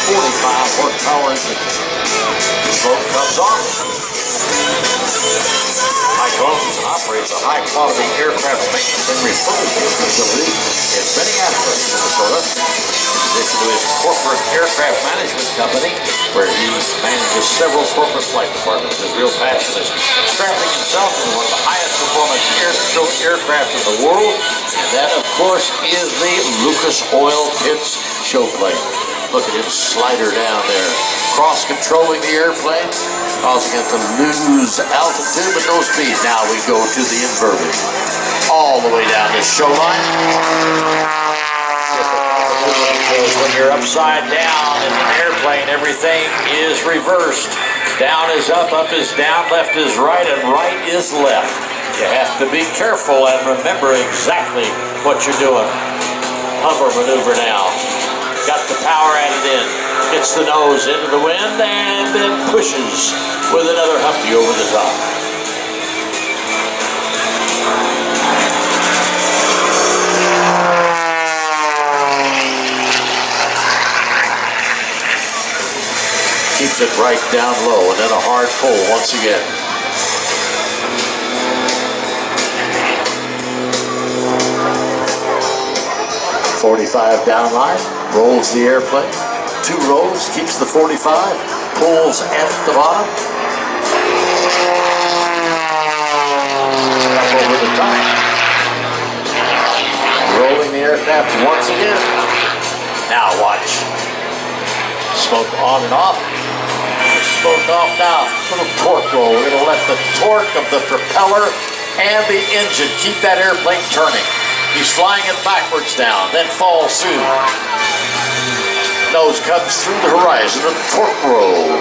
45 horsepower engine. Smoke comes off. Mike Holmes operates a high-quality aircraft maintenance and refurbishment facility in Minneapolis, Minnesota. In addition to his corporate aircraft management company, where he manages several corporate flight departments. His real passion is strapping himself into one of the highest performance Airshow aircraft in the world, and that, of course, is the Lucas Oil Pits show plane. Look at him slider down there, cross-controlling the airplane, causing it to lose altitude but no speed. Now we go to the inverted, all the way down this show line. Because when you're upside down in an airplane, everything is reversed. Down is up is down, left is right, and right is left. You have to be careful and remember exactly what you're doing. Hover maneuver now. Got the power added in. Gets the nose into the wind and then pushes with another humpy over the top. Keeps it right down low and then a hard pull once again. .45 down line, rolls the airplane. 2 rolls, keeps the 45, pulls at the bottom. Up over the top. Rolling the aircraft once again. Now watch. Smoke on and off. Smoke off now. Little torque roll. We're going to let the torque of the propeller and the engine keep that airplane turning. He's flying it backwards now, then falls soon. Nose comes through the horizon. A torque roll.